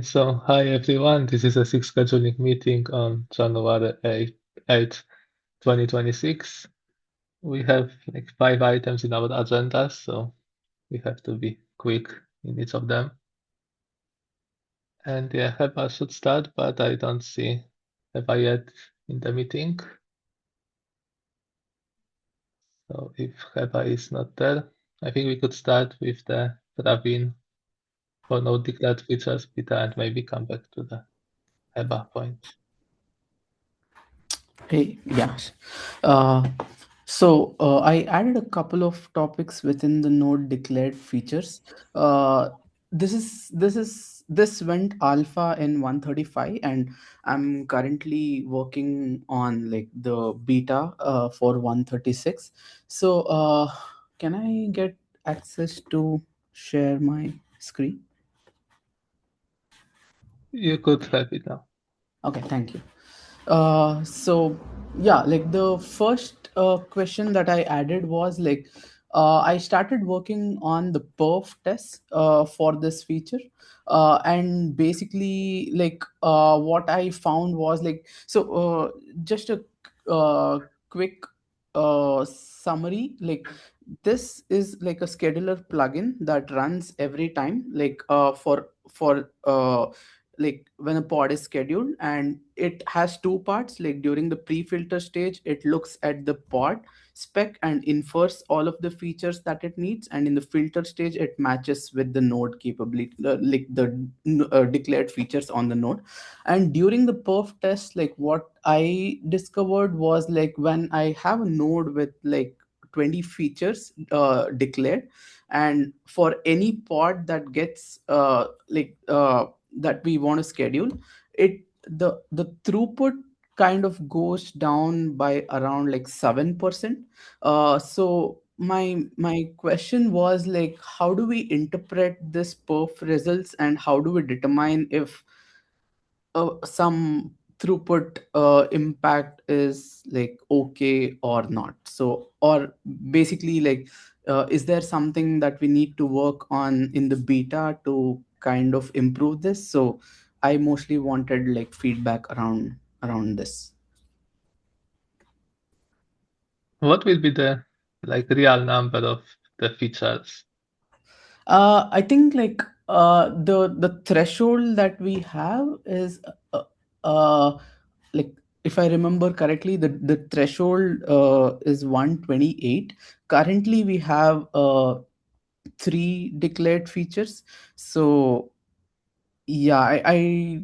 So, hi everyone, this is a SIG Scheduling Meeting on January 8th, 2026. We have like 5 items in our agenda, so we have to be quick in each of them. And yeah, Heba should start, but I don't see Heba yet in the meeting. So if Heba is not there, I think we could start with the Ravin for no declared features beta and maybe come back to the Heba point. Hey, yeah. Uh, I added a couple of topics within the node declared features. Uh, this went alpha in 135, and I'm currently working on like the beta for 136. Can I get access to share my screen? You could have it now. Okay, thank you. So yeah, like the first question that I added was like I started working on the perf test for this feature, and basically like what I found was like just a quick summary. Like this is like a scheduler plugin that runs every time, like for like when a pod is scheduled, and it has two parts. Like during the pre-filter stage, it looks at the pod spec and infers all of the features that it needs, and in the filter stage it matches with the node capability, declared features on the node. And during the perf test, like what I discovered was like when I have a node with like 20 features declared, and for any pod that gets that we want to schedule, it the throughput kind of goes down by around like 7%. So my question was like, how do we interpret this perf results, and how do we determine if some throughput impact is like okay or not? So, or basically like is there something that we need to work on in the beta to kind of improve this? So I mostly wanted like feedback around this. What will be the like real number of the features? I think like the threshold that we have is uh like, if I remember correctly, the threshold is 128. Currently we have three declared features. So yeah, I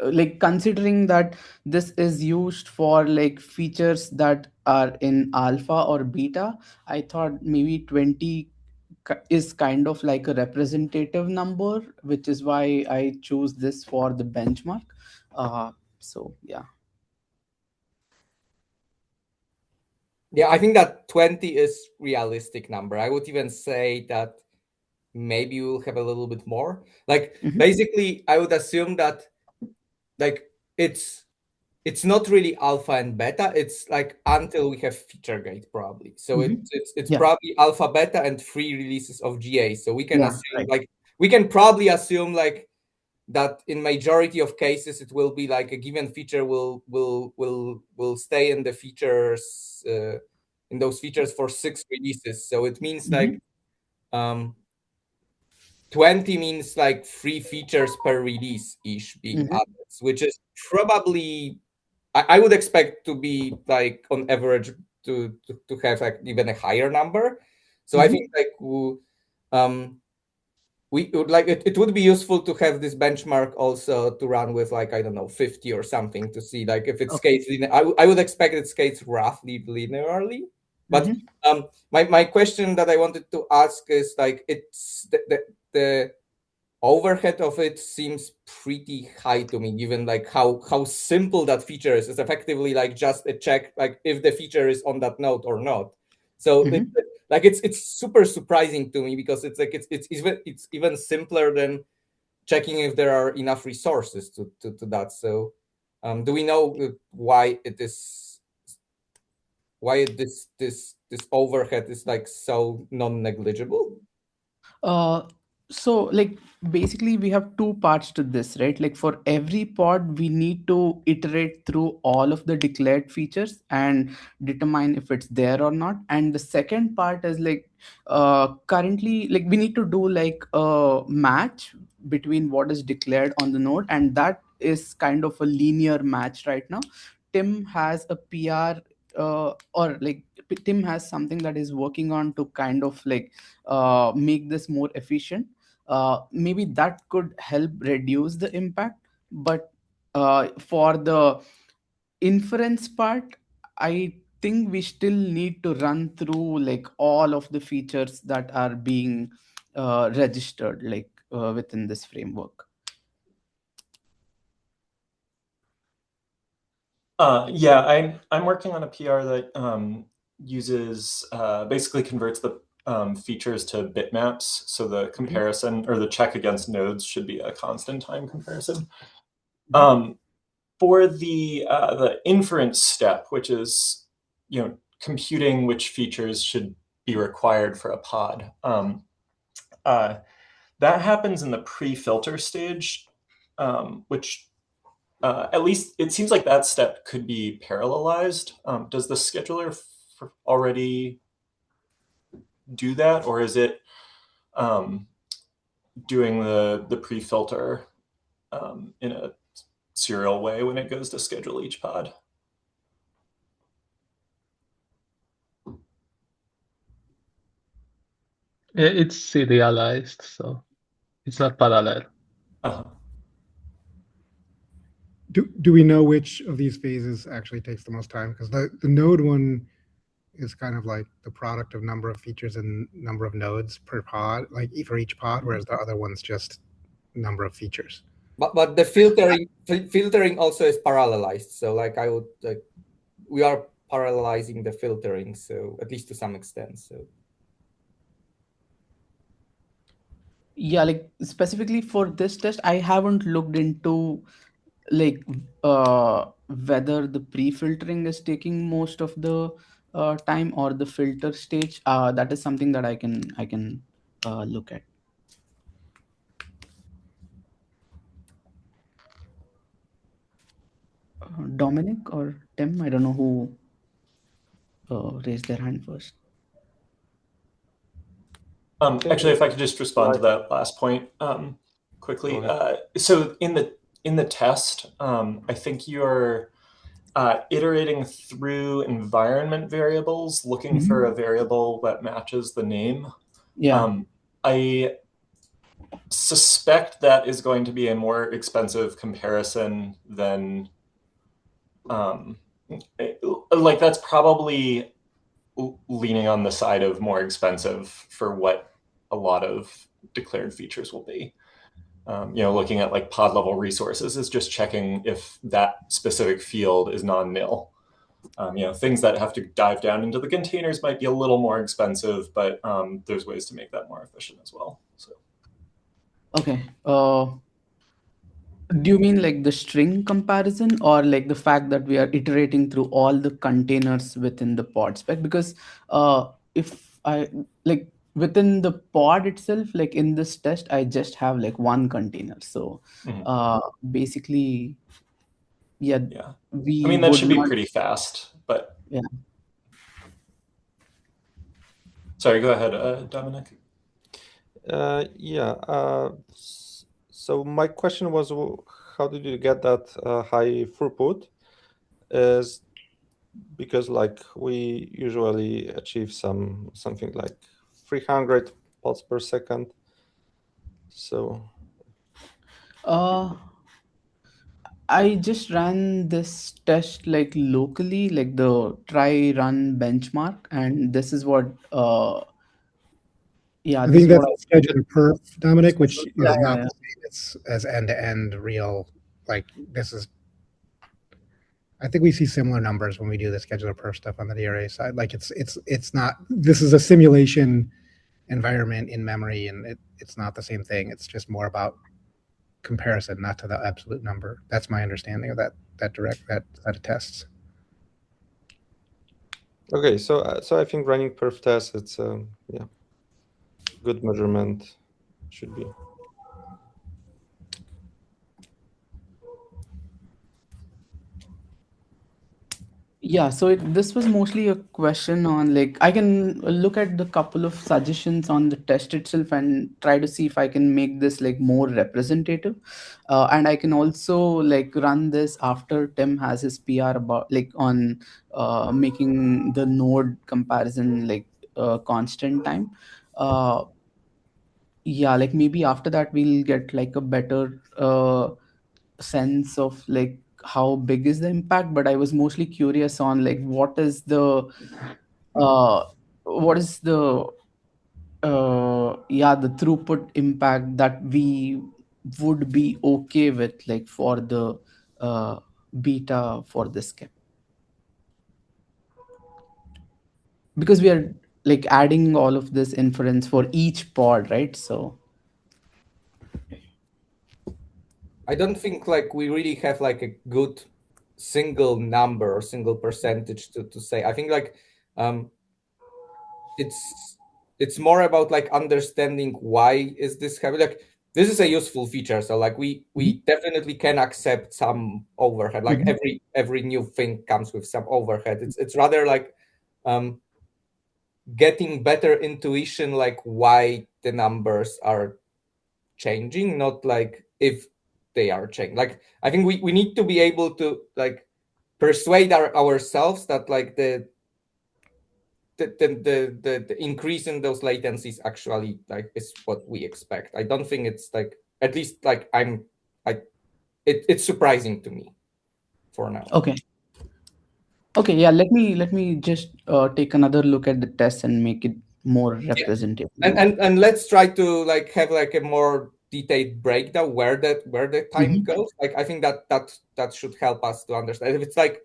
like considering that this is used for like features that are in alpha or beta, I thought maybe 20 is kind of like a representative number, which is why I choose this for the benchmark. So yeah. Yeah, I think that 20 is realistic number. I would even say that maybe we'll have a little bit more. Like Mhm. basically, I would assume that like it's not really alpha and beta. It's like until we have feature gate probably. So Mhm. it's Yeah, probably alpha, beta, and 3 releases of GA. So we can yeah, assume right. like we can probably assume like that in majority of cases it will be like a given feature will stay in the features in those features for 6 releases. So it means like Mhm. um 20 means like 3 features per release ish being Mhm. added, which is probably I would expect to be like on average to have like even a higher number. So I think Mhm. like um we would like it would be useful to have this benchmark also to run with like I don't know 50 or something to see like if it Okay. skates I would expect it skates roughly linearly. But Mhm. my question that I wanted to ask is like it's the overhead of it seems pretty high to me given like how simple that feature is. It's effectively like just a check like if the feature is on that node or not. So Mhm. like it's super surprising to me because it's like it's even simpler than checking if there are enough resources to that. So do we know why it is why this overhead is like so non-negligible? Uh, So like basically we have two parts to this, right? Like for every pod we need to iterate through all of the declared features and determine if it's there or not. And the second part is like currently like we need to do like a match between what is declared on the node, and that is kind of a linear match right now. Tim has a PR or like Tim has something that is working on to kind of like make this more efficient. Maybe that could help reduce the impact, but for the inference part, I think we still need to run through like all of the features that are being registered like within this framework. Yeah, I'm working on a PR that uses basically converts the features to bitmaps, so the comparison or the check against nodes should be a constant time comparison. For the inference step, which is computing which features should be required for a pod, that happens in the pre-filter stage, which at least it seems like that step could be parallelized. Does the scheduler already do that, or is it doing the pre-filter in a serial way when it goes to schedule each pod? It's serialized, so it's not parallel. Uh-huh. Do we know which of these phases actually takes the most time? Because the node one is kind of like the product of number of features and number of nodes per pod, like for each pod, whereas the other one's just number of features. But the filtering also is parallelized. So like we are parallelizing the filtering, so at least to some extent. So Yeah, like specifically for this test, I haven't looked into like whether the pre-filtering is taking most of the time or the filter stage. That is something that I can look at. Dominic or Tim, I don't know who raised their hand first. Actually, if I could just respond to that last point quickly. So in the test, I think you're iterating through environment variables, looking for a variable that matches the name. Yeah. I suspect that is going to be a more expensive comparison than like that's probably leaning on the side of more expensive for what a lot of declared features will be. Looking at like pod level resources is just checking if that specific field is non-nil. Things that have to dive down into the containers might be a little more expensive, but there's ways to make that more efficient as well. So. Okay. Do you mean like the string comparison, or like the fact that we are iterating through all the containers within the pod spec? Because if I like within the pod itself, like in this test, I just have like one container. So basically, yeah, we I mean, that would should be not. pretty fast, but Yeah. sorry, go ahead, Dominic. So my question was, how did you get that high throughput? Is because like we usually achieve something like 300 pods per second. So I just ran this test like locally, like the try run benchmark, and this is what I this think is that's what the scheduler perf, Dominic, which yeah, is not yeah. the same as end-to-end real. Like this is, I think we see similar numbers when we do the scheduler perf stuff on the DRA side. Like it's not. This is a simulation environment in memory, and it's not the same thing. It's just more about comparison, not to the absolute number. That's my understanding of that set of tests. okay, so I think running perf test, it's good measurement. should be. Yeah, so this was mostly a question on, like, I can look at the couple of suggestions on the test itself and try to see if I can make this like more representative. And I can also like run this after Tim has his PR about like on making the node comparison like constant time. Uh, yeah, like maybe after that we'll get like a better sense of like how big is the impact. But I was mostly curious on like uh what is the yeah, the throughput impact that we would be okay with like for the beta for this cap, because we are like adding all of this inference for each pod, right? So I don't think like we really have like a good single number or single percentage to say. I think like it's more about like understanding why is this happening. Like this is a useful feature, so like we definitely can accept some overhead. Like every new thing comes with some overhead. It's rather like getting better intuition like why the numbers are changing, not like if they are changing. Like I think we need to be able to like persuade ourselves that like the increase in those latencies actually like is what we expect. I don't think it's like, at least like it's surprising to me for now. okay, yeah, let me just take another look at the test and make it more Yeah. representative. And let's try to like have like a more detailed breakdown where the time goes. Like I think that should help us to understand. If it's like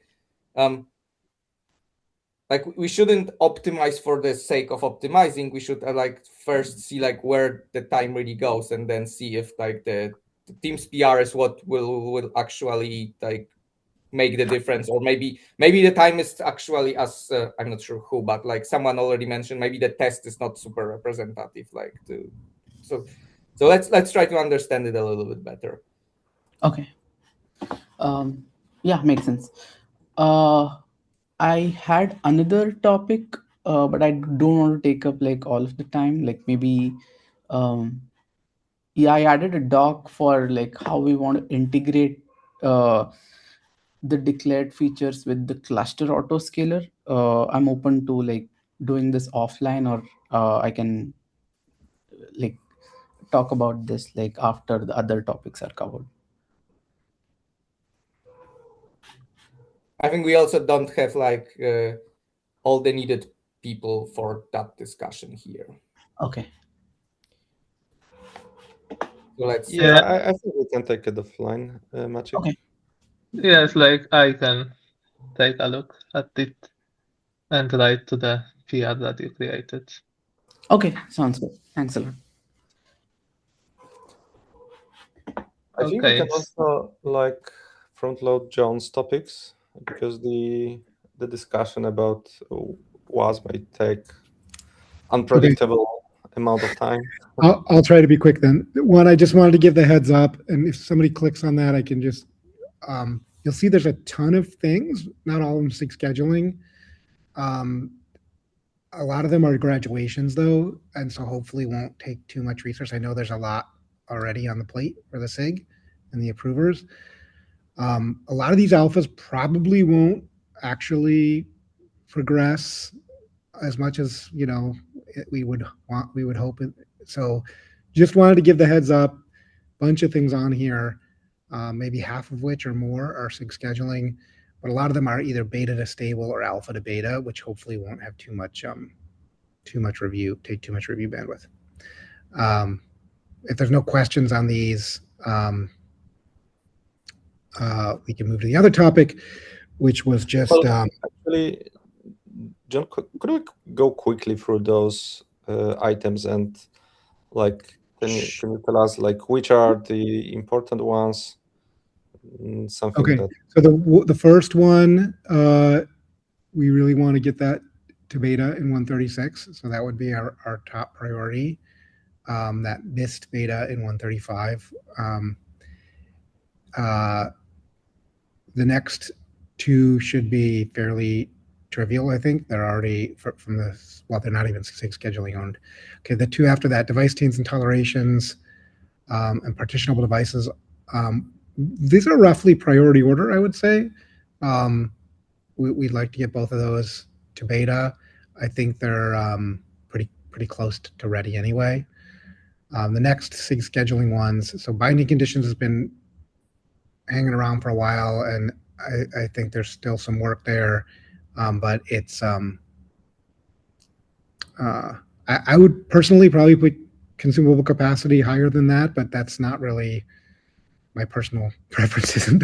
we shouldn't optimize for the sake of optimizing. We should like first see like where the time really goes, and then see if like the team's PR is what will actually like make the difference. Or maybe the time is actually, as I'm not sure who, but like someone already mentioned, maybe the test is not super representative. Like so let's try to understand it a little bit better. Okay. Yeah, makes sense. uh I had another topic, but I don't want to take up like all of the time. Like maybe, um, yeah, I added a doc for like how we want to integrate uh, the declared features with the cluster autoscaler. I'm open to like doing this offline, or I can like talk about this like after the other topics are covered. I think we also don't have like all the needed people for that discussion here. Okay. So let's. Yeah, I think we can take it offline, Maciek. Okay. Yes, like I can take a look at it and write to the PR that you created. Okay. Sounds good. Thanks a lot. I think we can Okay. also like front load John's topics, because the discussion about WAS might take unpredictable amount of time. I'll try to be quick then. One, I just wanted to give the heads up, and if somebody clicks on that, I can just you'll see there's a ton of things, not all of them SIG scheduling. A lot of them are graduations though, and so hopefully won't take too much research. I know there's a lot already on the plate for the SIG and the approvers. A lot of these alphas probably won't actually progress as much as we would hope. So just wanted to give the heads up. Bunch of things on here, maybe half of which or more are SIG scheduling, but a lot of them are either beta to stable or alpha to beta, which hopefully won't have too much review bandwidth. If there's no questions on these, we can move to the other topic, which was just actually, John, could we go quickly through those items, and like can you tell us like which are the important ones? Something okay. that. So the first one, we really want to get that to beta in 136. So that would be our top priority. that missed beta in 135. The next two should be fairly trivial, I think. They're already from the, well, they're not even SIG scheduling owned. Okay, the two after that, device teams and tolerations, and partitionable devices. These are roughly priority order, I would say. We'd like to get both of those to beta. I think they're pretty close to ready anyway. The next SIG scheduling ones, so binding conditions has been hanging around for a while, and I think there's still some work there, but it's I would personally probably put consumable capacity higher than that, but that's not really my personal preference. Isn't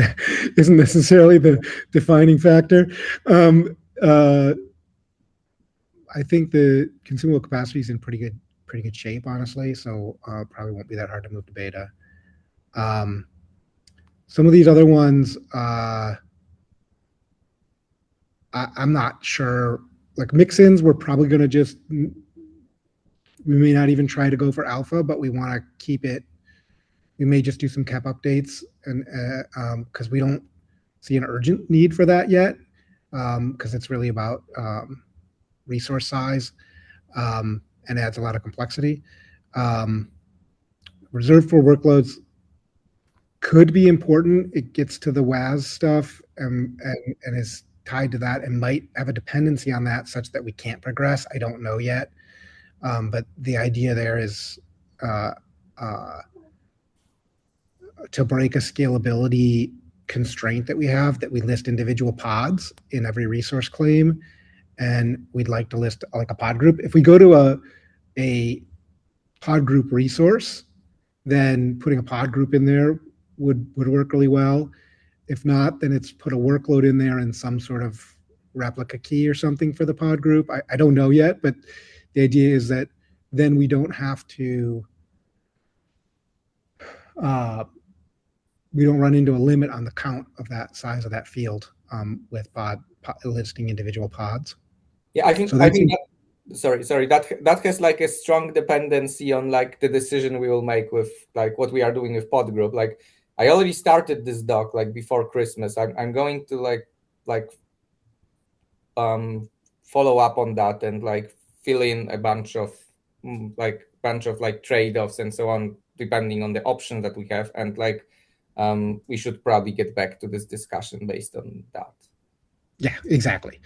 necessarily the defining factor. I think the consumable capacity is in pretty good shape, honestly. So probably won't be that hard to move to beta. Some of these other ones, I'm not sure. Like mix-ins, we're probably going to just, we may not even try to go for alpha, but we want to keep it. We may just do some cap updates, and because we don't see an urgent need for that yet, because it's really about resource size, and adds a lot of complexity. Reserved for workloads could be important. It gets to the WAS stuff and is tied to that and might have a dependency on that such that we can't progress. I don't know yet. But the idea there is to break a scalability constraint that we have, that we list individual pods in every resource claim. And we'd like to list like a pod group. If we go to a pod group resource, then putting a pod group in there would work really well. If not, then it's put a workload in there and some sort of replica key or something for the pod group. I don't know yet, but the idea is that then we don't have to, we don't run into a limit on the count of that size of that field with pod listing individual pods. Yeah, I think So that, sorry, that has like a strong dependency on like the decision we will make with like what we are doing with pod group. Like I already started this doc like before Christmas. I'm going to like follow up on that and like fill in a bunch of like trade-offs and so on, depending on the option that we have. And like we should probably get back to this discussion based on that. Yeah, exactly.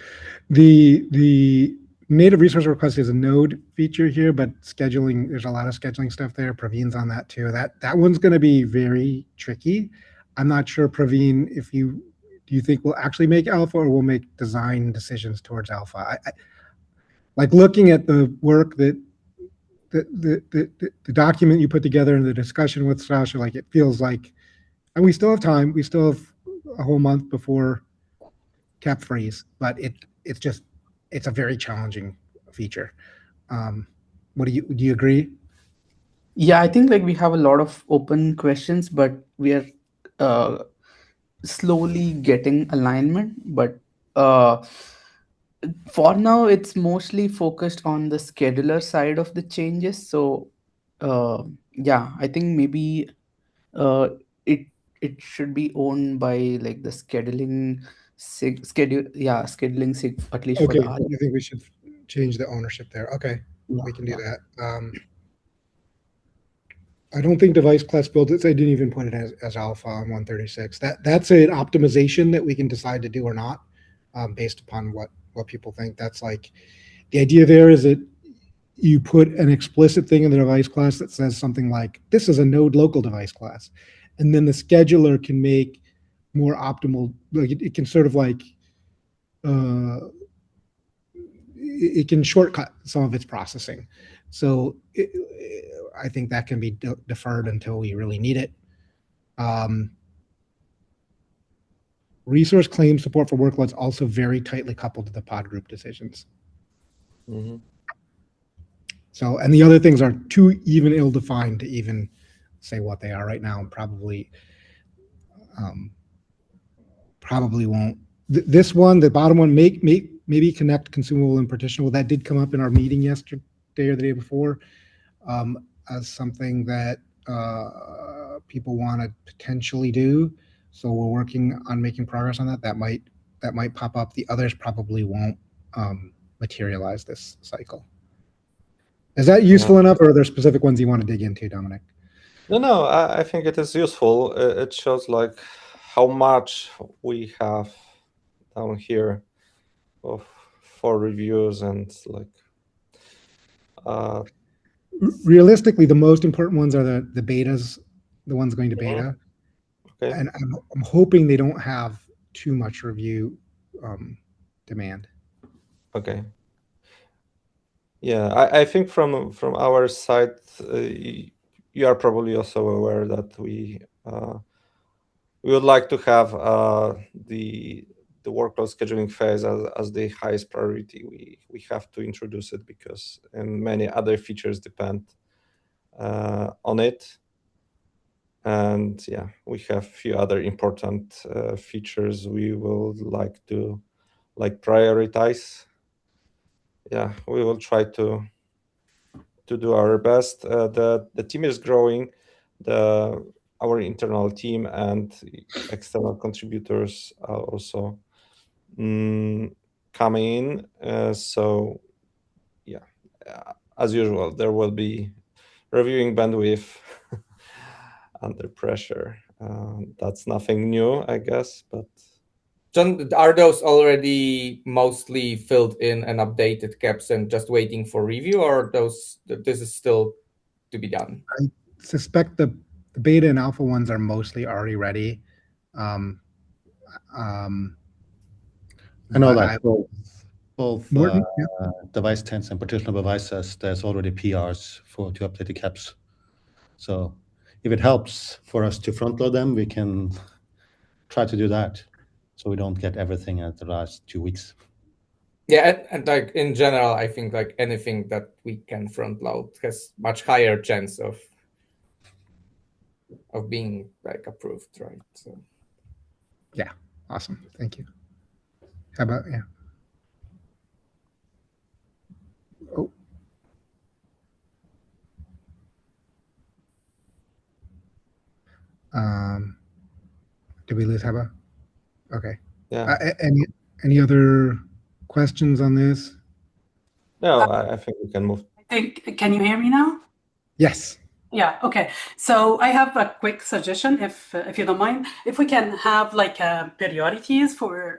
The native resource request is a node feature here, but scheduling, there's a lot of scheduling stuff there. Praveen's on that too. That one's going to be very tricky. I'm not sure, Praveen, if do you think we'll actually make alpha or we'll make design decisions towards alpha? I like looking at the work that the document you put together and the discussion with Sasha, like it feels like, and we still have time. We still have a whole month before cap freeze, but it's a very challenging feature. What do you agree? Yeah, I think like we have a lot of open questions, but we are slowly getting alignment. But for now, it's mostly focused on the scheduler side of the changes. So yeah, I think maybe uh, it it should be owned by like the scheduling scheduling sig, at least for Okay, the R. you think we should change the ownership there? Okay, Yeah, we can do yeah. that. I don't think device class builds it. I didn't even put it as alpha on 136. That's an optimization that we can decide to do or not, based upon what people think. That's like the idea there is that you put an explicit thing in the device class that says something like, this is a node local device class. And then the scheduler can make more optimal, like it can sort of like, it can shortcut some of its processing. So I think that can be deferred until we really need it. Resource claim support for workloads also very tightly coupled to the pod group decisions. Mm-hmm. So, and the other things are too even ill-defined to even say what they are right now, and probably won't. This one, the bottom one, maybe connect consumable and partitionable. That did come up in our meeting yesterday or the day before. as something that people want to potentially do. So we're working on making progress on that. That might pop up. The others probably won't materialize this cycle. Is that useful enough, or are there specific ones you want to dig into, Dominic? No, I think it is useful. It shows like how much we have down here for reviews and like. Realistically, the most important ones are the betas, the ones going to beta. Okay. And I'm hoping they don't have too much review demand. Okay. Yeah, I think from our side, you are probably also aware that we would like to have the workload scheduling phase as the highest priority. We have to introduce it because many other features depend on it. And yeah, we have a few other important features we would like to prioritize. Yeah, we will try to do our best. The team is growing. Our internal team and external contributors are also coming in. So yeah, as usual, there will be reviewing bandwidth under pressure. That's nothing new, I guess, but. John, are those already mostly filled in and updated caps and just waiting for review, or this is still to be done? I suspect the beta and alpha ones are mostly already ready. I know that both device tents and partitional devices, there's already PRs to update the caps. So if it helps for us to front load them, we can try to do that, so we don't get everything at the last 2 weeks. Yeah, and like in general, I think like anything that we can front load has much higher chance of being like approved, right? So yeah, awesome, thank you. How about Oh. Did we lose Heba? Okay. Yeah. Any other questions on this? No, I think we can move. Can you hear me now? Yes. Yeah. Okay. So I have a quick suggestion, if you don't mind, if we can have like priorities for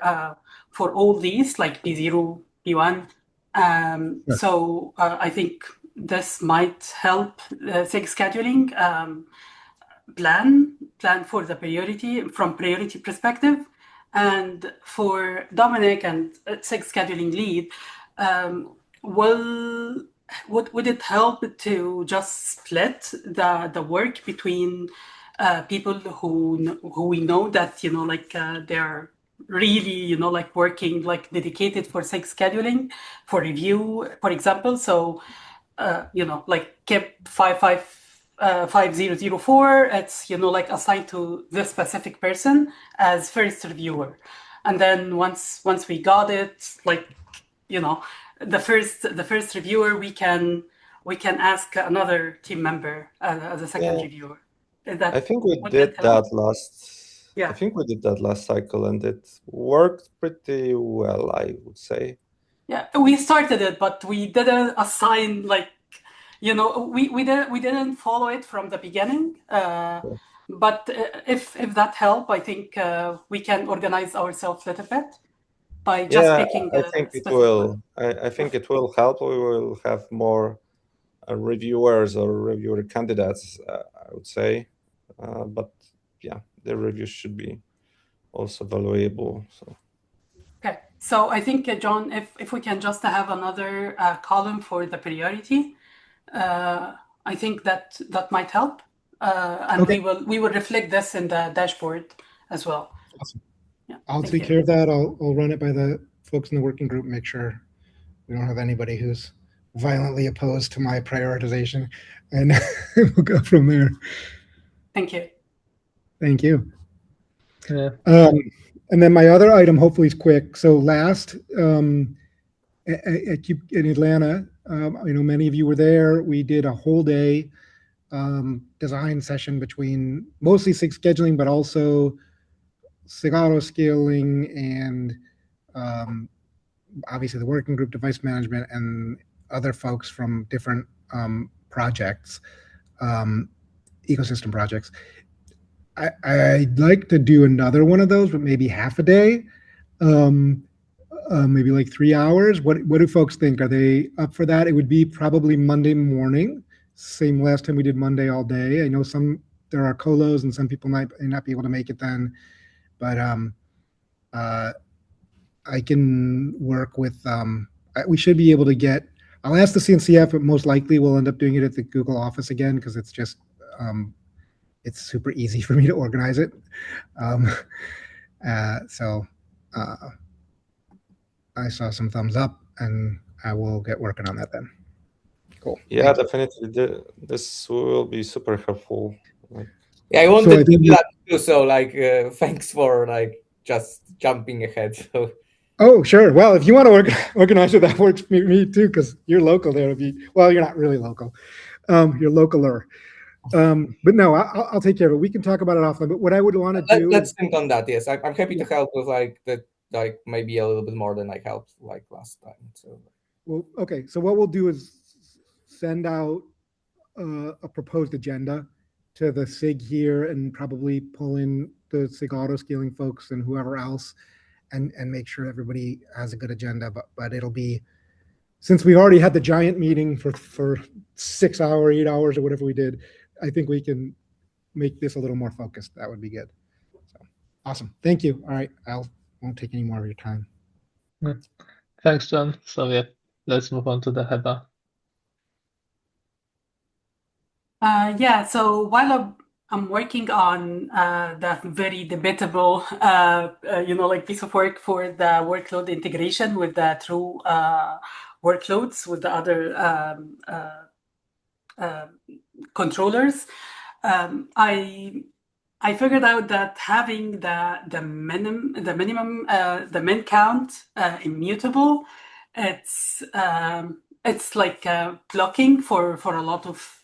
all these, like P0, P1. Yes. So I think this might help SIG scheduling plan for the priority from priority perspective. And for Dominic and SIG scheduling lead, would it help to just split the work between people who we know that they're really working like dedicated for SIG scheduling for review, for example? So like KIP 5004, it's assigned to this specific person as first reviewer, and then once we got it, the first reviewer, we can ask another team member as a second reviewer. I think we did that last. Yeah. I think we did that last cycle, and it worked pretty well, I would say. Yeah, we started it, but we didn't assign we didn't follow it from the beginning. But if that help, I think we can organize ourselves a little bit by just picking. I think it will. I think it will help. We will have more reviewers or reviewer candidates, I would say. But yeah, the reviews should be also valuable. So. Okay, so I think John, if we can just have another column for the priority, I think that might help, and okay. we will reflect this in the dashboard as well. Awesome. Yeah, I'll take care of that. I'll run it by the folks in the working group, make sure we don't have anybody who's violently opposed to my prioritization, and we'll go from there. Thank you. Thank you. Yeah. And then my other item, hopefully, is quick. So last in Atlanta, I know many of you were there. We did a whole day design session between mostly SIG scheduling, but also SIG auto scaling and obviously the working group device management and other folks from different projects, ecosystem projects. I'd like to do another one of those, but maybe half a day, maybe like 3 hours. What do folks think? Are they up for that? It would be probably Monday morning. Same last time we did Monday all day. I know there are colos and some people might not be able to make it then, but I can work with. We should be able to get. I'll ask the CNCF, but most likely we'll end up doing it at the Google office again because it's just it's super easy for me to organize it. So I saw some thumbs up, and I will get working on that then. Cool. Yeah, definitely. This will be super helpful. Yeah, I wanted to do that too. So thanks for just jumping ahead. So. Oh, sure. Well, if you want to organize it, that works for me too, because you're local there. Well, you're not really local. You're localer. But no, I'll take care of it. We can talk about it offline. But what I would want to do let's think on that. Yes, I'm happy to help with maybe a little bit more than I helped last time. So. Well, okay. So what we'll do is send out a proposed agenda to the SIG here, and probably pull in the SIG auto scaling folks and whoever else, and make sure everybody has a good agenda. But it'll be, since we've already had the giant meeting for 6 hours, 8 hours, or whatever we did, I think we can make this a little more focused. That would be good. So awesome. Thank you. All right. Won't take any more of your time. Thanks, John. So yeah, let's move on to the HEBA. Yeah, so while I'm working on that very debatable, piece of work for the workload integration with the true workloads with the other controllers, I figured out that having the min count immutable, it's like blocking for a lot of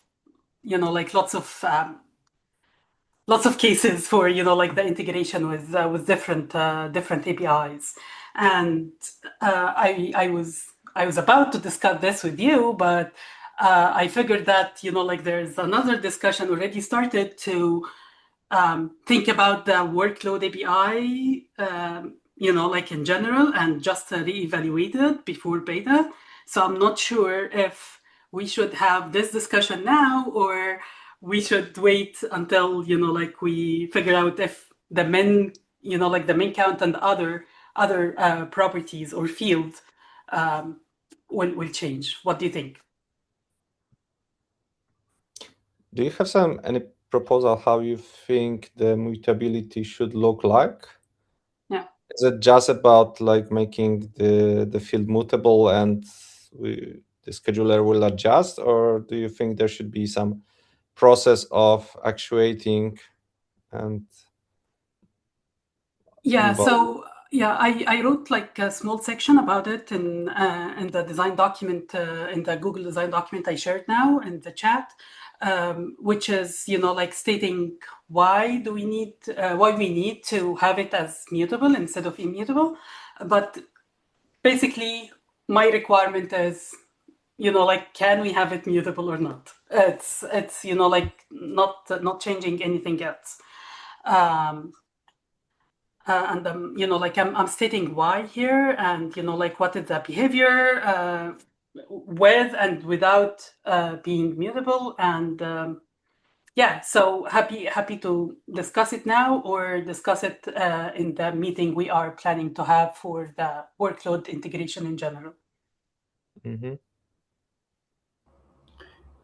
lots of cases for the integration with different APIs, and I was about to discuss this with you, but I figured that there's another discussion already started to think about the workload API, in general, and just reevaluate it before beta. So I'm not sure if we should have this discussion now, or we should wait until we figure out if the min count and other properties or fields will change. What do you think? Do you have any proposal how you think the mutability should look like? Yeah. Is it just about making the field mutable and the scheduler will adjust, or do you think there should be some process of actuating and so I wrote a small section about it in the design document, in the Google design document I shared now in the chat, which is stating why we need to have it as mutable instead of immutable. But basically my requirement is can we have it mutable or not? It's not changing anything else. And I'm stating why here, and what is the behavior with and without being mutable, and so happy to discuss it now or discuss it in the meeting we are planning to have for the workload integration in general. Mm-hmm.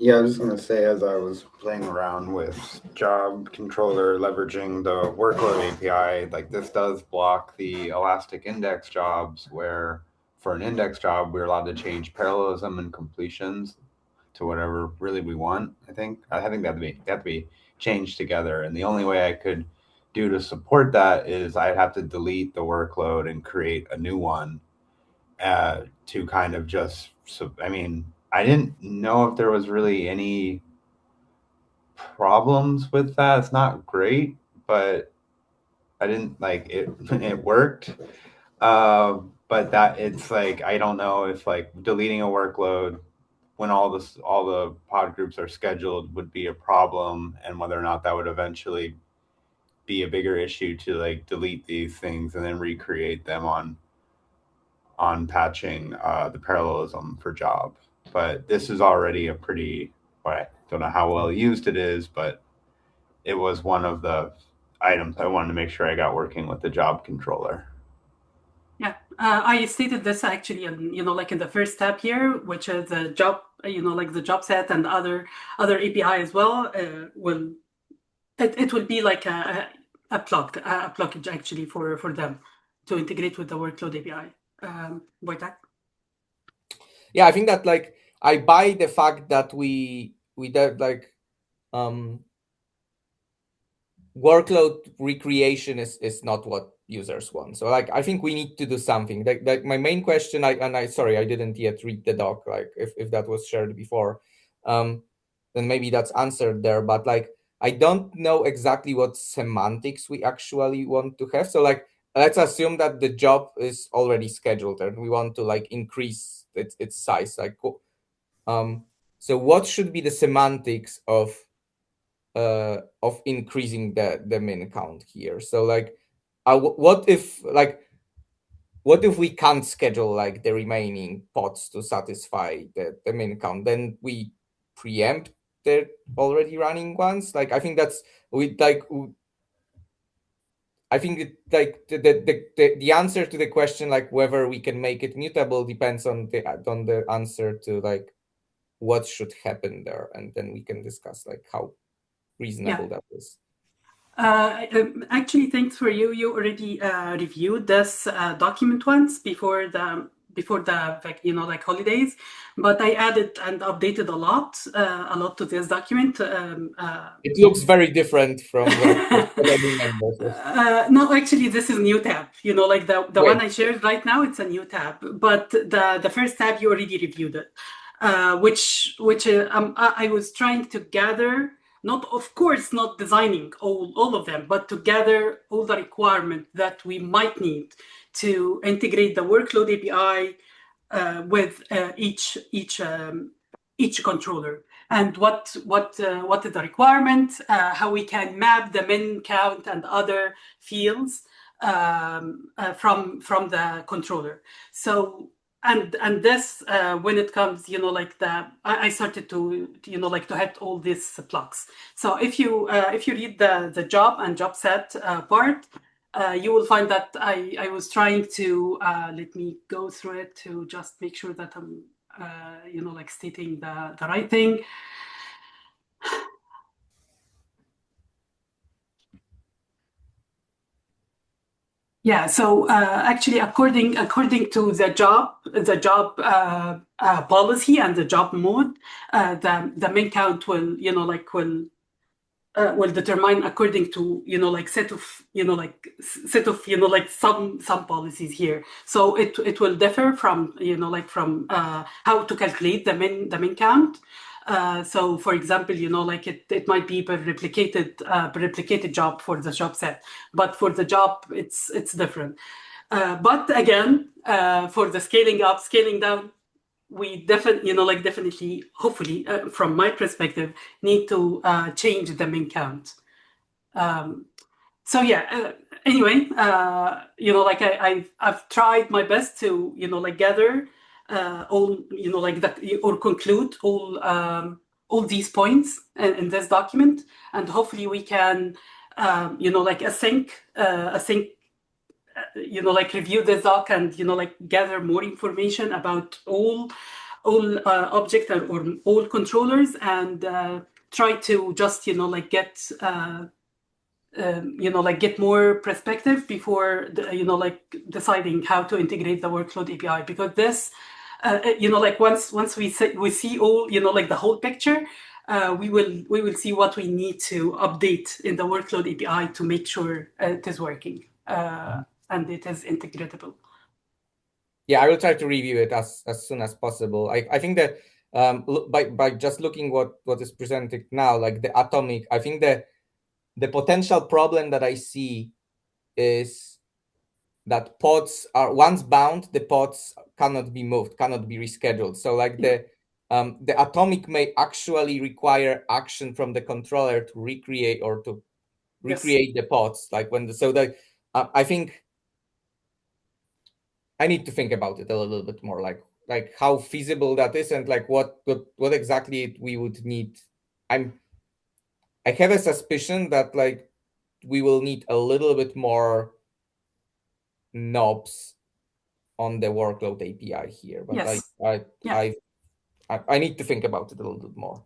Yeah, I was just going to say, as I was playing around with job controller leveraging the workload API, this does block the elastic index jobs, where for an index job, we're allowed to change parallelism and completions to whatever really we want. I think they have to be changed together. And the only way I could do to support that is I'd have to delete the workload and create a new one to kind of just, I didn't know if there was really any problems with that. It's not great, but I didn't like it. It worked. But that it's like I don't know if like deleting a workload when all the pod groups are scheduled would be a problem, and whether or not that would eventually be a bigger issue to like delete these things and then recreate them on patching the parallelism for job. But this is already a pretty, well, I don't know how well used it is, but it was one of the items I wanted to make sure I got working with the job controller. Yeah, I stated this actually, like in the first tab here, which is the job, like the job set and other API as well. It will be like a plugin actually for them to integrate with the workload API. Wojtek? Yeah, I think that like I buy the fact that we did like workload recreation is not what users want. So like I think we need to do something. Like my main question, sorry, I didn't yet read the doc, like if that was shared before. Then maybe that's answered there. But like I don't know exactly what semantics we actually want to have. So like let's assume that the job is already scheduled and we want to like increase its size. Like so what should be the semantics of increasing the min count here? So like what if we can't schedule like the remaining pods to satisfy the min count? Then we preempt the already running ones. Like I think that's I think the answer to the question like whether we can make it mutable depends on the answer to like what should happen there, and then we can discuss like how reasonable that is. Actually, thanks for you. You already reviewed this document once before the like holidays, but I added and updated a lot to this document. It looks very different from what I remember. No, actually, this is new tab. Like the one I shared right now, it's a new tab. But the first tab you already reviewed it, which I was trying to gather. Not, of course, not designing all of them, but to gather all the requirements that we might need to integrate the workload API with each controller, and what is the requirement, how we can map the min count and other fields from the controller. So. And this, when it comes, like I started to, like to hit all these plugs. So if you read the job and job set part, you will find that I was trying to let me go through it to just make sure that I'm, like stating the right thing. Yeah, so actually, according to the job policy and the job mode, the min count will will determine according to like set of some policies here. So it will differ from from how to calculate the min count. So for example, like it might be per replicated job for the job set, but for the job it's different. But again, for the scaling up, scaling down, we definitely, hopefully, from my perspective, need to change the min count. So yeah. Anyway, like I've tried my best to like gather all like that, or conclude all these points in this document, and hopefully we can like async like review the doc and like gather more information about all objects or all controllers, and try to just like get like get more perspective before like deciding how to integrate the workload API, because this like once we see all like the whole picture, we will see what we need to update in the workload API to make sure it is working and it is integratable. Yeah, I will try to review it as soon as possible. I think that by just looking what is presented now, like the atomic, I think the potential problem that I see is that pods are once bound, the pods cannot be moved, cannot be rescheduled. So like the atomic may actually require action from the controller to recreate or to recreate the pods. Like when I think I need to think about it a little bit more, like how feasible that is, and like what exactly we would need. I have a suspicion that like we will need a little bit more knobs on the workload API here, but I need to think about it a little bit more.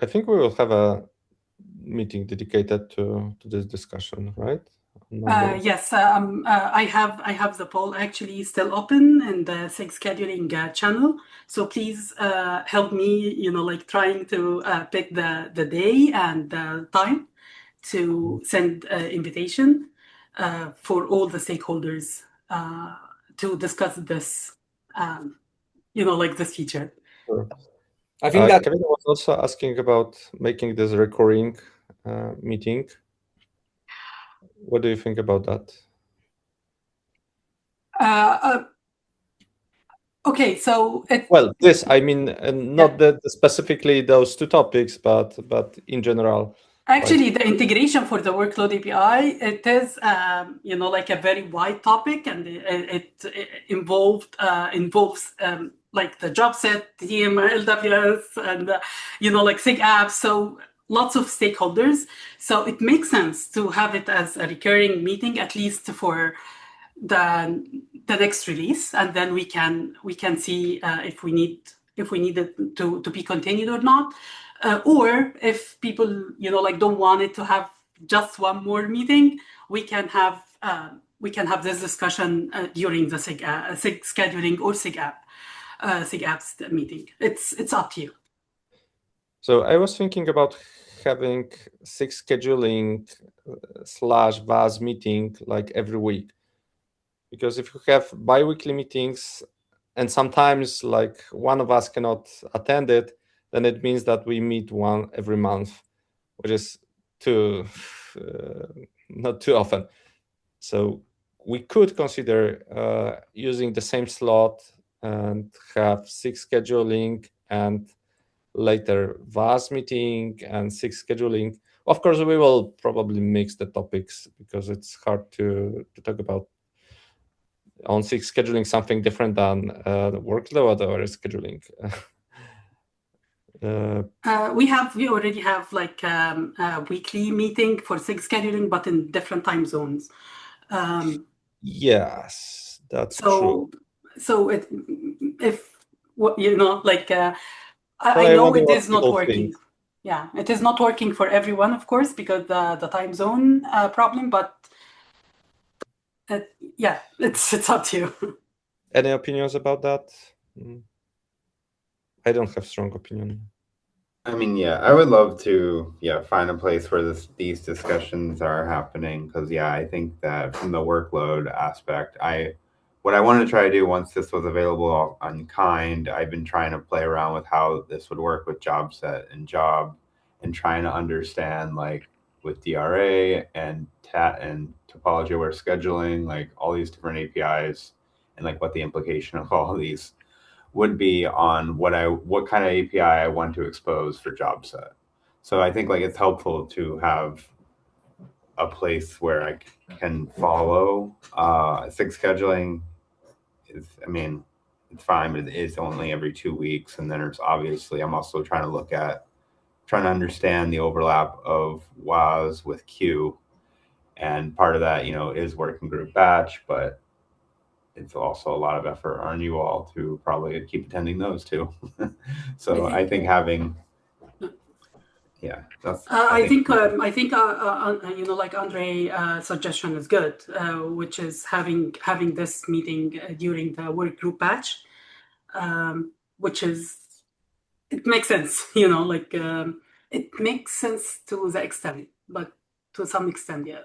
I think we will have a meeting dedicated to this discussion, right? Yes, I have the poll actually still open in the SIG scheduling channel. So please help me, like trying to pick the day and the time to send invitation for all the stakeholders to discuss this, like this feature. Sure. I think that Kevin was also asking about making this recurring meeting. What do you think about that? Okay, so this, I mean, not specifically those two topics, but in general. Actually, the integration for the workload API, it is, like a very wide topic, and it involves like the job set, TM, LWS, and like SIG apps. So lots of stakeholders. So it makes sense to have it as a recurring meeting, at least for the next release, and then we can see if we need it to be continued or not, or if people like don't want it to have just one more meeting, we can have this discussion during the SIG scheduling or SIG apps meeting. It's up to you. So I was thinking about having SIG scheduling / VAS meeting like every week. Because if you have bi-weekly meetings and sometimes like one of us cannot attend it, then it means that we meet one every month, which is not too often. So we could consider using the same slot and have SIG scheduling and later VAS meeting and SIG scheduling. Of course, we will probably mix the topics because it's hard to talk about on SIG scheduling something different than the workload or scheduling. We already have like a weekly meeting for SIG scheduling, but in different time zones. Yes, that's true. So if like I know it is not working. Yeah, it is not working for everyone, of course, because the time zone problem. But yeah, it's up to you. Any opinions about that? I don't have strong opinion. I mean, yeah, I would love to, find a place where these discussions are happening because, I think that from the workload aspect, what I wanted to try to do once this was available on Kind, I've been trying to play around with how this would work with job set and job, and trying to understand like with DRA and TAT and topology aware scheduling, like all these different APIs, and like what the implication of all of these would be on what kind of API I want to expose for job set. So I think like it's helpful to have a place where I can follow. SIG scheduling is, I mean, it's fine, but it is only every 2 weeks. And then there's obviously, I'm also trying to understand the overlap of WAS with Q. And part of that, is working group batch, but it's also a lot of effort on you all to probably keep attending those too. So I think having, that's. I think like Andre suggestion is good, which is having this meeting during the work group batch, which is, it makes sense, like it makes sense to the extent, but to some extent, yeah.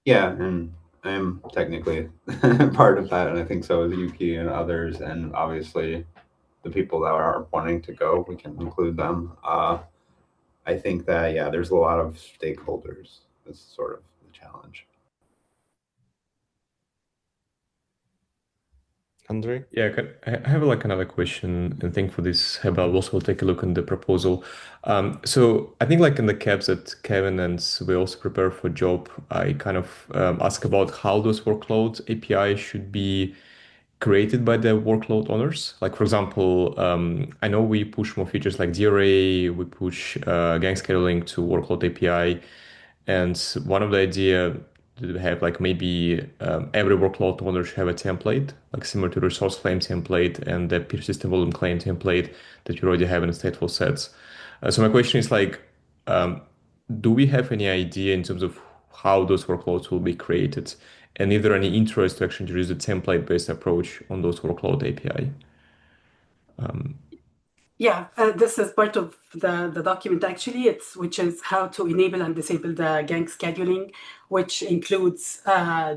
Yeah, and I'm technically part of that, and I think so is Yuki and others, and obviously the people that are wanting to go, we can include them. I think that, yeah, there's a lot of stakeholders. This is sort of the challenge. Andre? Yeah, I have like another question, and thank for this. Heba, I'll also take a look on the proposal. So I think like in the caps that Kevin and we also prepare for job, I kind of ask about how those workload API should be created by the workload owners. Like for example, I know we push more features like DRA, we push gang scheduling to workload API, and one of the idea to have like maybe every workload owner should have a template, like similar to resource claim template and the peer system volume claim template that you already have in stateful sets. So my question is like, do we have any idea in terms of how those workloads will be created? And is there any interest to actually use a template-based approach on those workload API? Yeah, this is part of the document actually. Which is how to enable and disable the gang scheduling, which includes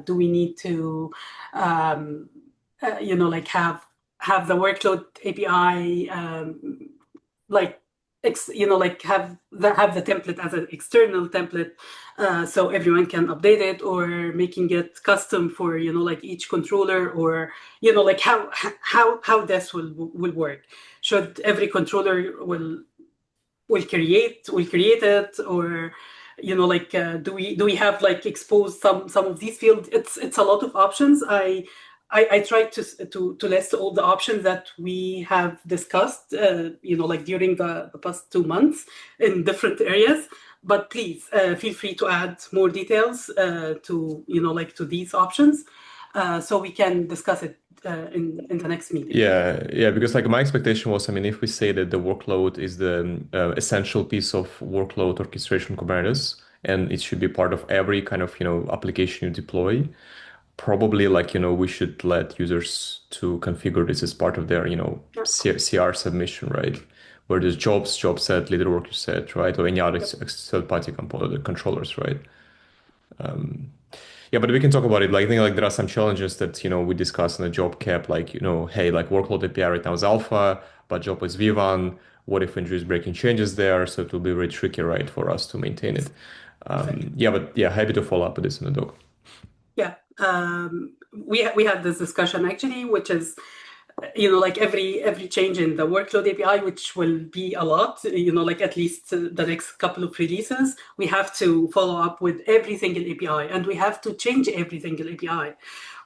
do we need to like have the workload API like like have the template as an external template, so everyone can update it, or making it custom for like each controller, or like how this will work. Should every controller will create it, or like do we have like exposed some of these fields? It's a lot of options. I tried to list all the options that we have discussed, like during the past 2 months in different areas. But please feel free to add more details to like to these options, so we can discuss it in the next meeting. Yeah, because like my expectation was, I mean, if we say that the workload is the essential piece of workload orchestration Kubernetes, and it should be part of every kind of application you deploy, probably like we should let users to configure this as part of their CR submission, right? Where there's jobs, job set, leader worker set, right, or any other third-party component, the controllers, right? Yeah, but we can talk about it. Like I think like there are some challenges that we discuss in the job cap, like hey, like workload API right now is alpha, but job is V1. What if we introduce breaking changes there? So it will be very tricky, right, for us to maintain it. Yeah, but yeah, happy to follow up with this in the doc. Yeah, we had this discussion actually, which is like every change in the workload API, which will be a lot, like at least the next couple of releases, we have to follow up with every single API, and we have to change every single API,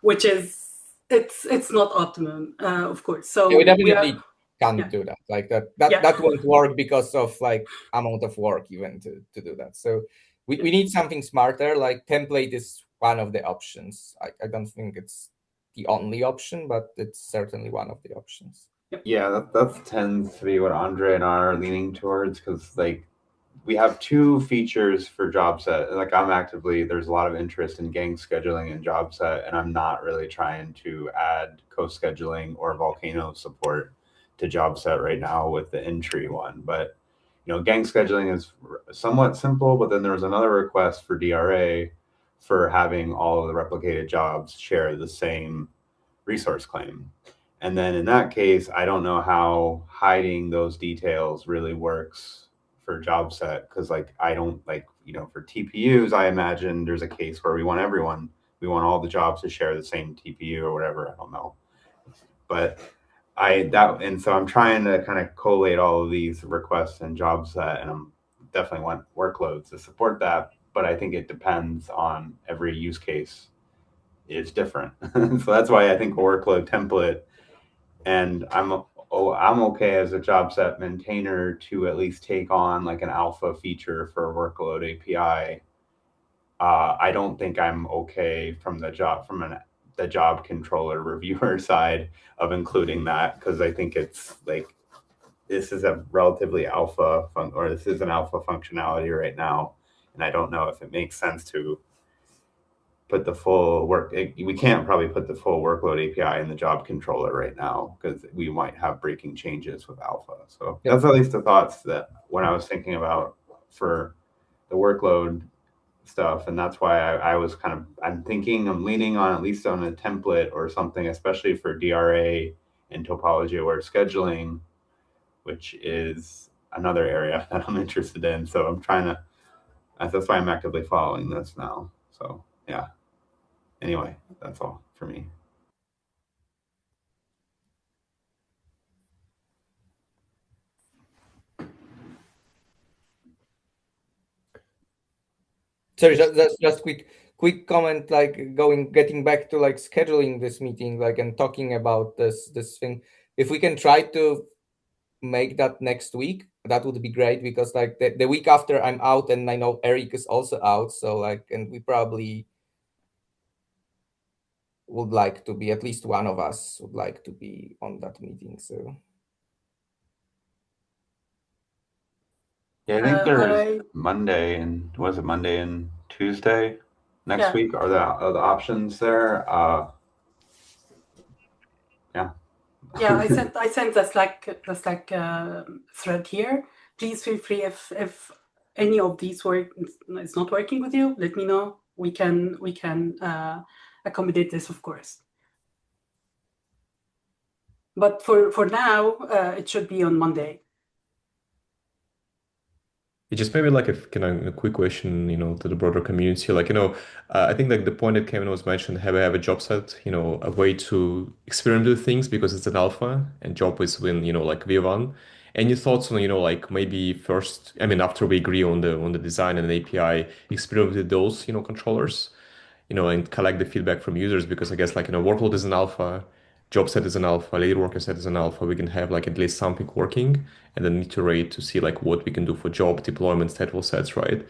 which is it's not optimum, of course. So yeah, we definitely can't do that. Like that won't work because of like amount of work even to do that. So we need something smarter. Like template is one of the options. I don't think it's the only option, but it's certainly one of the options. Yeah, that tends to be what Andre and I are leaning towards, because like we have two features for job set. Like there's a lot of interest in gang scheduling and job set, and I'm not really trying to add co-scheduling or volcano support to job set right now with the entry one. But gang scheduling is somewhat simple, but then there's another request for DRA for having all of the replicated jobs share the same resource claim. And then in that case, I don't know how hiding those details really works for job set, because like I don't like, for TPUs, I imagine there's a case where we want all the jobs to share the same TPU or whatever. I don't know. But so I'm trying to kind of collate all of these requests in job set, and I'm definitely want workloads to support that. But I think it depends on every use case is different. So that's why I think a workload template, and I'm okay as a job set maintainer to at least take on like an alpha feature for a workload API. I don't think I'm okay from the job controller reviewer side of including that, because I think it's like this is a relatively alpha this is an alpha functionality right now, and I don't know if it makes sense to put the full we can't probably put the full workload API in the job controller right now, because we might have breaking changes with alpha. So that's at least the thoughts that when I was thinking about for the workload stuff. And that's why I was I'm leaning on at least on a template or something, especially for DRA in topology-aware scheduling, which is another area that I'm interested in. So I'm trying to, that's why I'm actively following this now. So yeah. Anyway, that's all for me. Sorry, just quick comment, like getting back to like scheduling this meeting, like, and talking about this thing. If we can try to make that next week, that would be great, because like the week after I'm out, and I know Eric is also out, so like, and we probably would like to be, at least one of us would like to be on that meeting. So yeah, I think there's Monday and was it Monday and Tuesday next week are the options there. Yeah. Yeah, I sent the Slack thread here. Please feel free, if any of these is not working with you, let me know. We can accommodate this, of course. But for now, it should be on Monday. Just maybe like a quick question, to the broader community. Like, I think like the point that Kevin was mentioned, have a job set, a way to experiment with things because it's an alpha and job is when, like V1. Any thoughts on, like maybe first, I mean, after we agree on the design and the API, experiment with those, controllers, and collect the feedback from users, because I guess like, workload is an alpha, job set is an alpha, later worker set is an alpha. We can have like at least something working and then iterate to see like what we can do for job deployment stateful sets, right?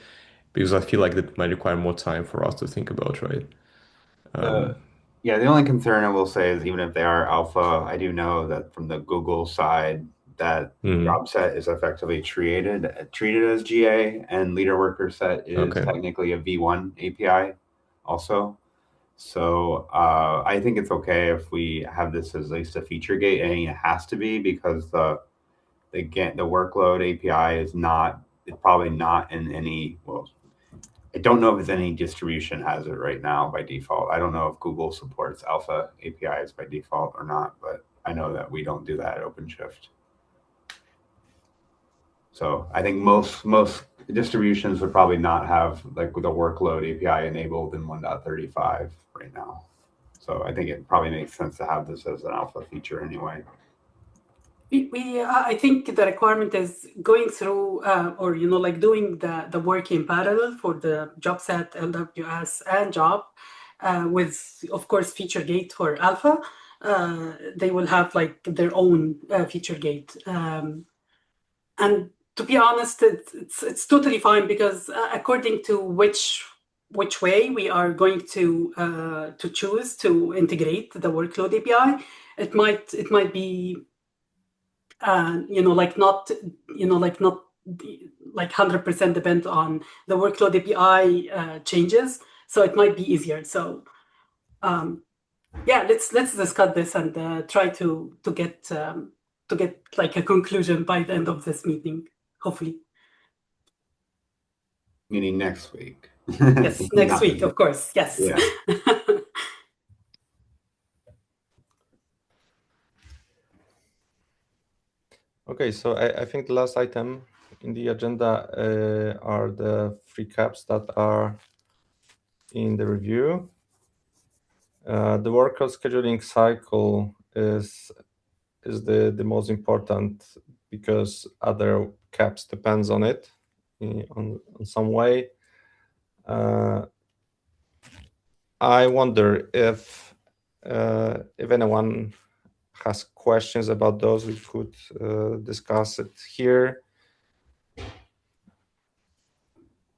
Because I feel like that might require more time for us to think about, right? Yeah, the only concern I will say is even if they are alpha, I do know that from the Google side that job set is effectively treated as GA, and leader worker set is technically a V1 API also. So I think it's okay if we have this as at least a feature gate, and it has to be because the workload API is not, it's probably not in any, well, I don't know if any distribution has it right now by default. I don't know if Google supports alpha APIs by default or not, but I know that we don't do that at OpenShift. So I think most distributions would probably not have like the workload API enabled in 1.35 right now. So I think it probably makes sense to have this as an alpha feature anyway. I think the requirement is going through, or like doing the work in parallel for the job set, LWS, and job, with of course feature gate for alpha. They will have like their own feature gate, and to be honest, it's totally fine, because according to which way we are going to choose to integrate the workload API, it might be like not 100% depend on the workload API changes, so it might be easier. So yeah, let's discuss this and try to get like a conclusion by the end of this meeting, hopefully. Meaning next week. Yes, next week, of course. Yes. Yeah. Okay, so I think the last item in the agenda are the 3 caps that are in the review. The workload scheduling cycle is the most important, because other caps depends on it on some way. I wonder if anyone has questions about those, we could discuss it here.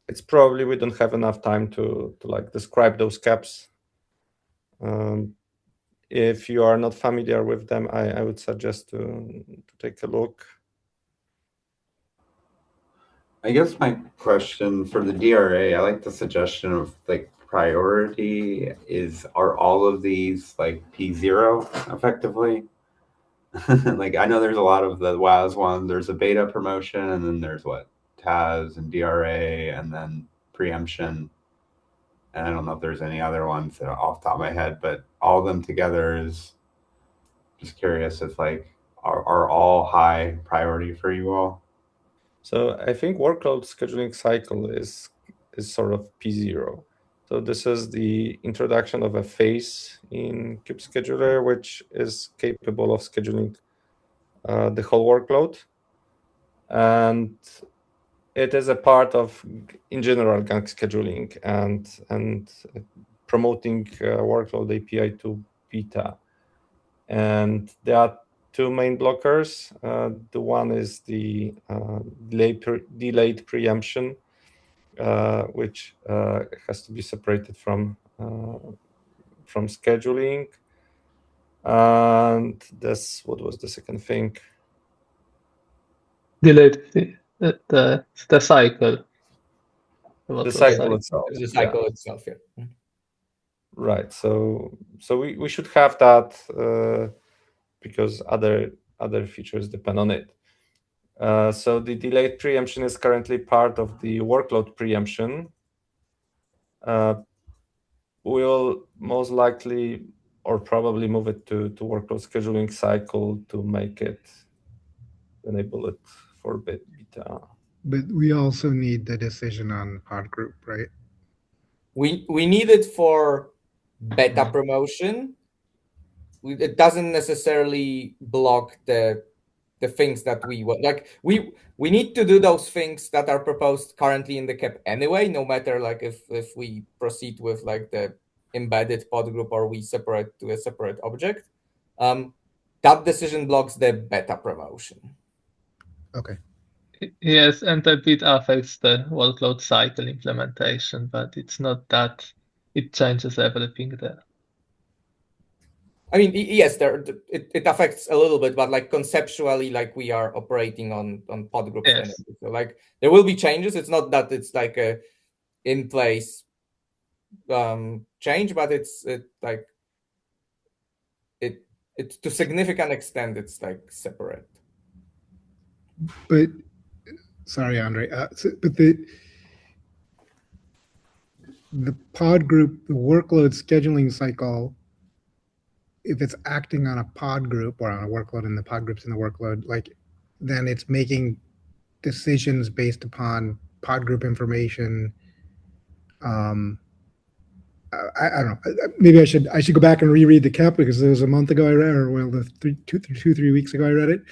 It's probably we don't have enough time to like describe those caps. If you are not familiar with them, I would suggest to take a look. I guess my question for the DRA, I like the suggestion of like priority are all of these like P0 effectively? Like I know there's a lot of the WAS ones, there's a beta promotion, and then there's what, TAS and DRA, and then preemption. And I don't know if there's any other ones that are off the top of my head, but all of them together is Just curious if like are all high priority for you all? So I think workload scheduling cycle is sort of P0. So this is the introduction of a phase in kubescheduler, which is capable of scheduling the whole workload. And it is a part of, in general, gang scheduling and promoting workload API to beta. And there are two main blockers. The one is the delayed preemption, which has to be separated from scheduling. And this, what was the second thing? Delayed the cycle. The cycle itself. The cycle itself, yeah. Right. So we should have that because other features depend on it. So the delayed preemption is currently part of the workload preemption. We will most likely or probably move it to workload scheduling cycle to make it, enable it for beta. But we also need the decision on pod group, right? We need it for beta promotion. It doesn't necessarily block the things that we want. Like we need to do those things that are proposed currently in the KEP anyway, no matter like if we proceed with like the embedded pod group or we separate to a separate object. That decision blocks the beta promotion. Okay. Yes, and a bit affects the workload cycle implementation, but it's not that it changes everything there. I mean, yes, it affects a little bit, but like conceptually, like we are operating on pod groups Yes. anyway. So like there will be changes. It's not that it's like a in place change, but it's to significant extent it's like separate. But sorry, Andre. But the pod group, the workload scheduling cycle, if it's acting on a pod group or on a workload and the pod groups in the workload, like then it's making decisions based upon pod group information. I don't know. Maybe I should go back and reread the KEP because it was a month ago I read, or well, 3 weeks ago I read it.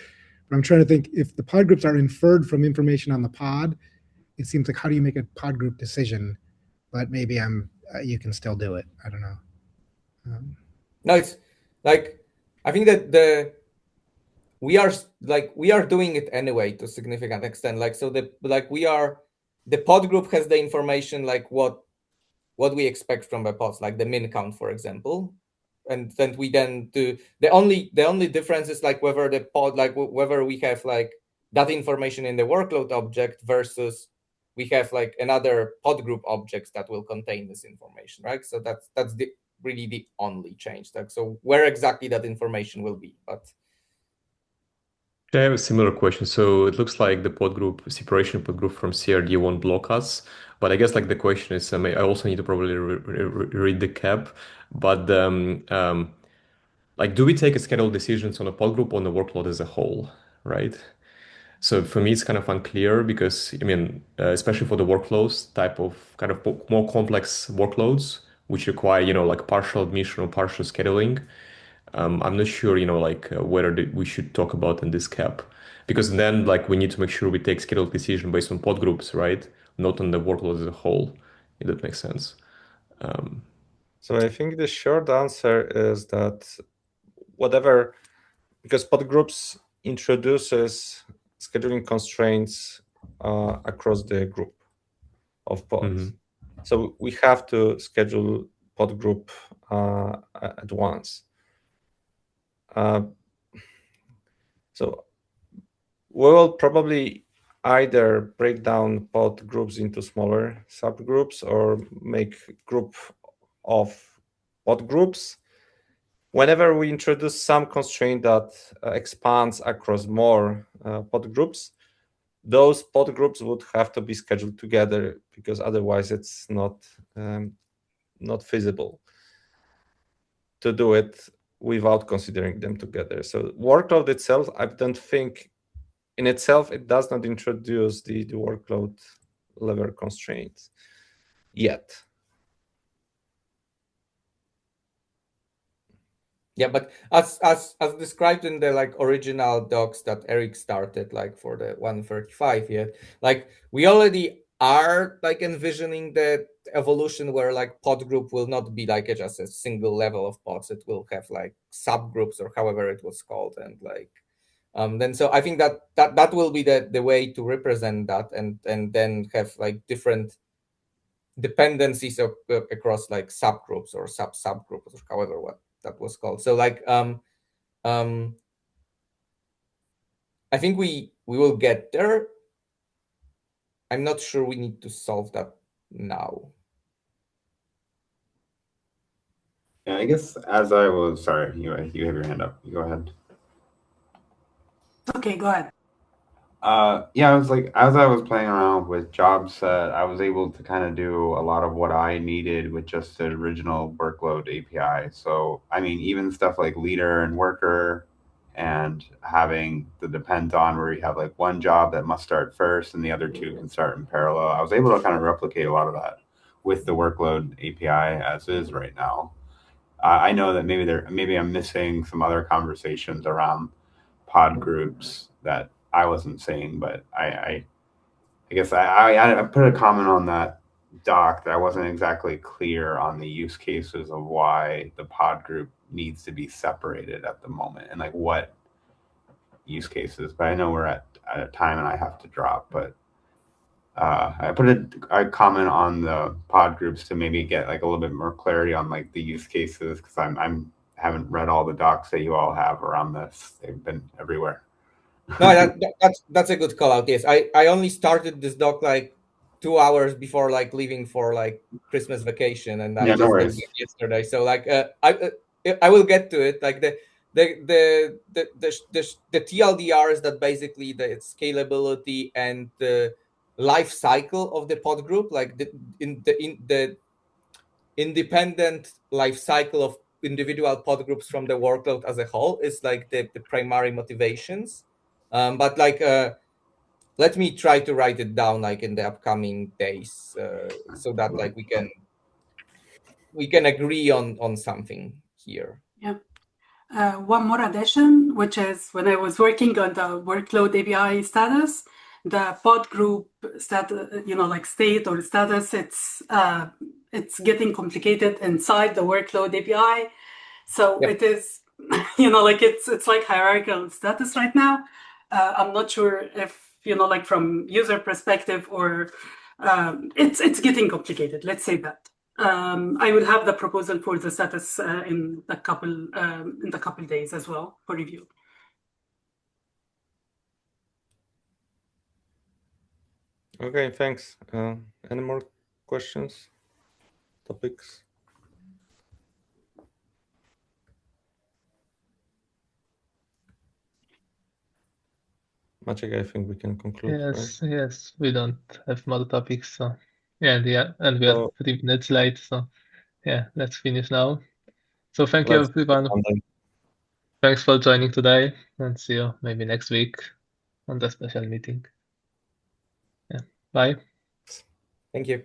But I'm trying to think if the pod groups are inferred from information on the pod. It seems like how do you make a pod group decision? But maybe you can still do it. I don't know. No, it's like I think that we are doing it anyway to a significant extent. Like so the pod group has the information like what we expect from the pods, like the min count, for example. And then we then do the only difference is like whether the pod, like whether we have like that information in the workload object versus we have like another pod group objects that will contain this information, right? So that's really the only change. Like so where exactly that information will be, but I have a similar question. So it looks like the pod group separation pod group from CRD won't block us, but I guess like the question is, I also need to probably read the KEP, but like, do we take a schedule decisions on a pod group or on the workload as a whole, right? So for me, it's kind of unclear because I mean, especially for the workflows type of kind of more complex workloads, which require, like partial admission or partial scheduling. I'm not sure, like whether we should talk about in this KEP, because then like we need to make sure we take scheduled decision based on pod groups, right? Not on the workload as a whole, if that makes sense. So I think the short answer is that whatever, because pod groups introduces scheduling constraints across the group of pods. So we have to schedule pod group at once. So we will probably either break down pod groups into smaller subgroups or make group of pod groups. Whenever we introduce some constraint that expands across more pod groups, those pod groups would have to be scheduled together because otherwise it's not feasible to do it without considering them together. So workload itself, I don't think in itself, it does not introduce the workload level constraints yet. Yeah, but as described in the like original docs that Eric started like for the 135, yeah, like we already are like envisioning the evolution where like pod group will not be like just a single level of pods. It will have like subgroups or however it was called, and like then so I think that will be the way to represent that, and then have like different dependencies across like subgroups or subgroups or however what that was called. So like I think we will get there. I'm not sure we need to solve that now. Yeah, I guess as I was sorry, you have your hand up. You go ahead. Okay, go ahead. Yeah, I was like, as I was playing around with job set, I was able to kind of do a lot of what I needed with just the original workload API. So, I mean, even stuff like leader and worker and having the depends on where you have like one job that must start first and the other two can start in parallel. I was able to kind of replicate a lot of that with the workload API as is right now. I know that maybe I'm missing some other conversations around pod groups that I wasn't saying, but I guess I put a comment on that doc that I wasn't exactly clear on the use cases of why the pod group needs to be separated at the moment and like what use cases. But I know we're at a time and I have to drop, but I put a comment on the pod groups to maybe get like a little bit more clarity on like the use cases because I'm haven't read all the docs that you all have around this. They've been everywhere. No, that's a good call out. Yes, I only started this doc like 2 hours before like leaving for like Christmas vacation, and I just did it yesterday. So like I will get to it. Like the TLDR is that basically the scalability and the life cycle of the pod group, like in the independent life cycle of individual pod groups from the workload as a whole is like the primary motivations. But like let me try to write it down like in the upcoming days so that like we can agree on something here. Yeah. One more addition, which is when I was working on the workload API status, the pod group like state or status, it's getting complicated inside the workload API. So It is, like it's like hierarchical status right now. I'm not sure if, like from user perspective or it's getting complicated. Let's say that. I will have the proposal for the status in the couple days as well for review. Okay, thanks. Any more questions? Topics? Maciek, I think we can conclude. Yes, right? yes, we don't have more topics, so yeah, and we are 3 minutes late, so yeah, let's finish now. So thank you everyone. Thanks for joining today, and see you maybe next week on the special meeting. Yeah, bye. Thank you.